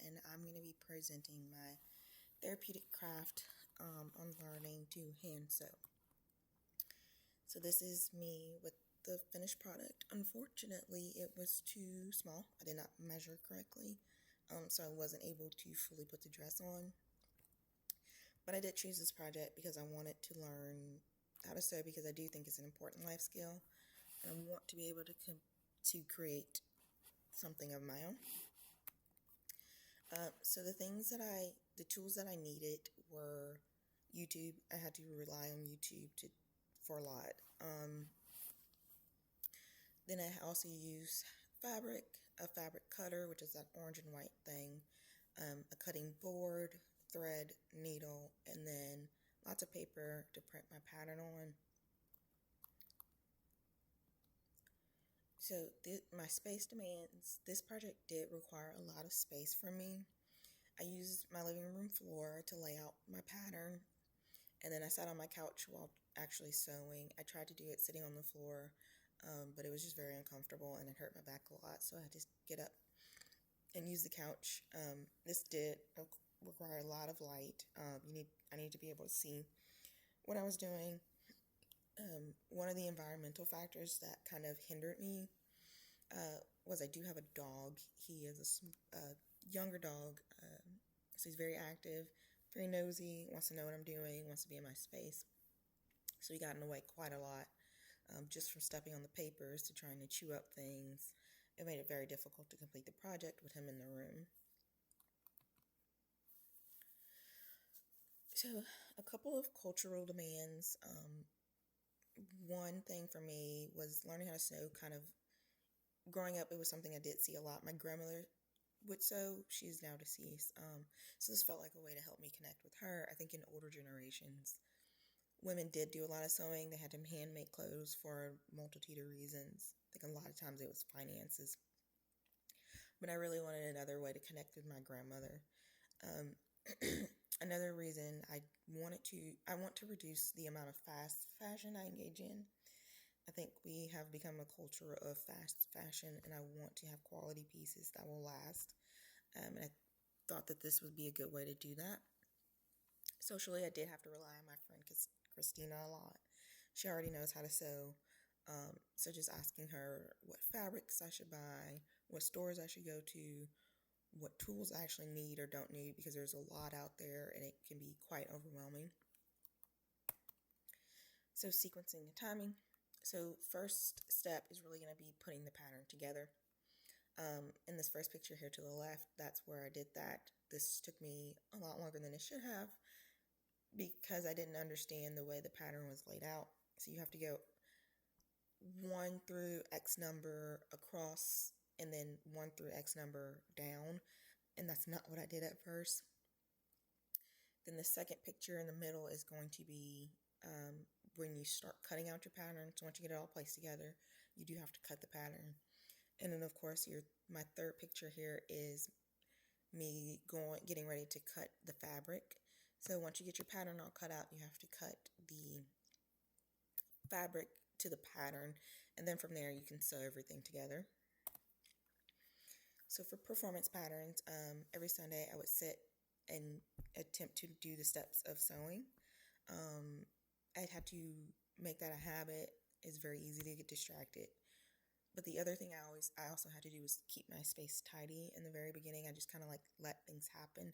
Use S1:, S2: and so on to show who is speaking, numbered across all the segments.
S1: and I'm going to be presenting my therapeutic craft on learning to hand sew. So this is me with the finished product. Unfortunately, it was too small. I did not measure correctly, so I wasn't able to fully put the dress on. But I did choose this project because I wanted to learn how to sew, because I do think it's an important life skill, and I want to be able to create something of my own. So the tools that I needed were YouTube. I had to rely on YouTube for a lot. Then I also use a fabric cutter, which is that orange and white thing, a cutting board, thread, needle, and then lots of paper to print my pattern on. So my space demands, this project did require a lot of space from me. I used my living room floor to lay out my pattern, and then I sat on my couch while actually sewing. I tried to do it sitting on the floor, but it was just very uncomfortable and it hurt my back a lot, so I had to get up and use the couch. This did require a lot of light. I need to be able to see what I was doing. One of the environmental factors that kind of hindered me was I do have a dog. He is a younger dog, so he's very active, very nosy, wants to know what I'm doing, wants to be in my space. So he got in the way quite a lot, just from stepping on the papers to trying to chew up things. It made it very difficult to complete the project with him in the room. So a couple of cultural demands. One thing for me was learning how to sew. Kind of growing up, it was something I did see a lot. My grandmother would sew. She's now deceased. So this felt like a way to help me connect with her. I think in older generations, women did do a lot of sewing. They had to hand make clothes for a multitude of reasons. I think a lot of times it was finances. But I really wanted another way to connect with my grandmother. Another reason I want to reduce the amount of fast fashion I engage in. I think we have become a culture of fast fashion, and I want to have quality pieces that will last. And I thought that this would be a good way to do that. Socially, I did have to rely on my friend Christina a lot. She already knows how to sew. So just asking her what fabrics I should buy, what stores I should go to, what tools I actually need or don't need, because there's a lot out there and it can be quite overwhelming. So sequencing and timing. So first step is really going to be putting the pattern together. In this first picture here to the left, that's where I did that. This took me a lot longer than it should have because I didn't understand the way the pattern was laid out. So you have to go 1 through X number across and then 1 through X number down. And that's not what I did at first. Then the second picture in the middle is going to be when you start cutting out your pattern. So once you get it all placed together, you do have to cut the pattern. And then of course my third picture here is me getting ready to cut the fabric. So once you get your pattern all cut out, you have to cut the fabric to the pattern, and then from there you can sew everything together. So for performance patterns, every Sunday I would sit and attempt to do the steps of sewing. I'd have to make that a habit. It's very easy to get distracted. But the other thing I also had to do was keep my space tidy. In the very beginning, I just kind of let things happen.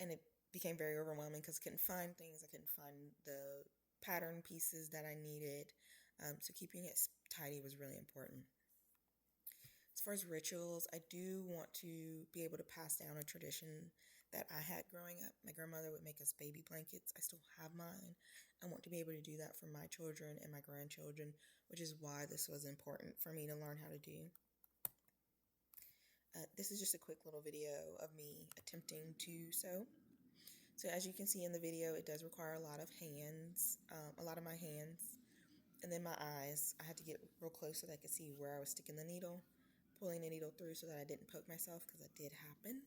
S1: And it became very overwhelming because I couldn't find things. I couldn't find the pattern pieces that I needed. So keeping it tidy was really important. As far as rituals, I do want to be able to pass down a tradition that I had growing up. My grandmother would make us baby blankets. I still have mine. I want to be able to do that for my children and my grandchildren, which is why this was important for me to learn how to do. This is just a quick little video of me attempting to sew. So as you can see in the video, it does require a lot of my hands, and then my eyes. I had to get real close so that I could see where I was sticking the needle, pulling the needle through so that I didn't poke myself, because that did happen.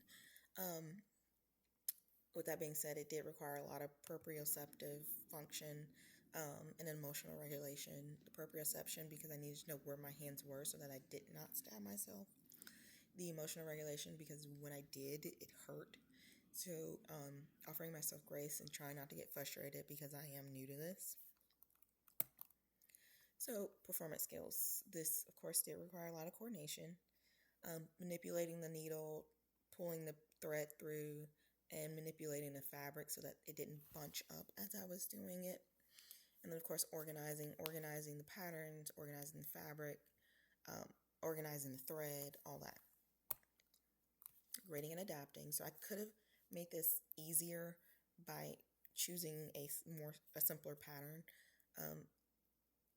S1: With that being said, it did require a lot of proprioceptive function and emotional regulation. The proprioception, because I needed to know where my hands were so that I did not stab myself. the emotional regulation because when I did, it hurt. So, offering myself grace and trying not to get frustrated because I am new to this. So, performance skills. This, of course, did require a lot of coordination. Manipulating the needle, pulling the thread through, and manipulating the fabric so that it didn't bunch up as I was doing it. And then, of course, organizing the patterns, organizing the fabric, organizing the thread, all that. Grading and adapting. So I could have made this easier by choosing a simpler pattern.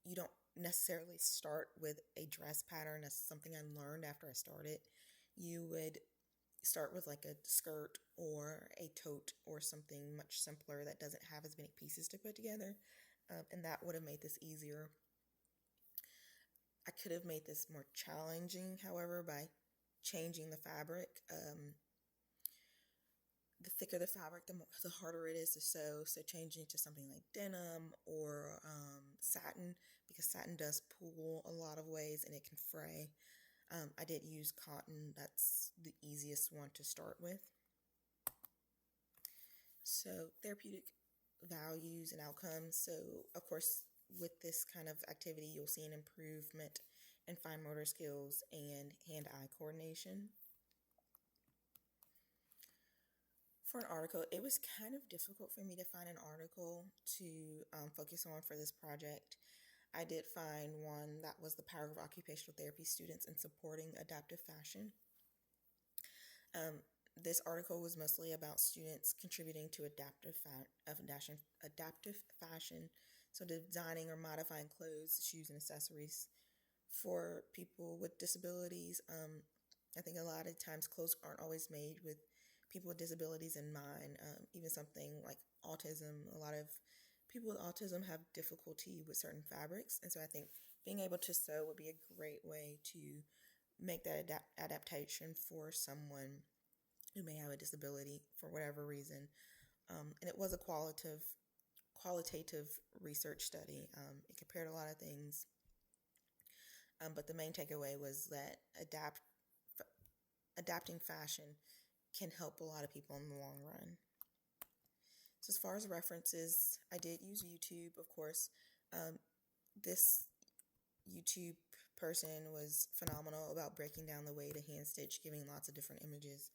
S1: You don't necessarily start with a dress pattern. That's something I learned after I started. You would start with like a skirt or a tote or something much simpler that doesn't have as many pieces to put together. And that would have made this easier. I could have made this more challenging, however, by changing the fabric. The thicker the fabric, the harder it is to sew. So changing to something like denim or satin, because satin does pull a lot of ways and it can fray. I did use cotton. That's the easiest one to start with. So therapeutic values and outcomes. So of course, with this kind of activity, you'll see an improvement in fine motor skills and hand-eye coordination. For an article, it was kind of difficult for me to find an article to focus on for this project. I did find one that was the power of occupational therapy students in supporting adaptive fashion. This article was mostly about students contributing to adaptive fashion, so designing or modifying clothes, shoes, and accessories for people with disabilities. I think a lot of times clothes aren't always made with people with disabilities in mind. Even something like autism, a lot of people with autism have difficulty with certain fabrics, and so I think being able to sew would be a great way to make that adaptation for someone who may have a disability for whatever reason. And it was a qualitative research study. It compared a lot of things, but the main takeaway was that adapting fashion can help a lot of people in the long run. So as far as references, I did use YouTube, of course. This YouTube person was phenomenal about breaking down the way to hand stitch, giving lots of different images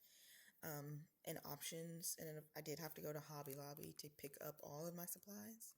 S1: and options. And then I did have to go to Hobby Lobby to pick up all of my supplies.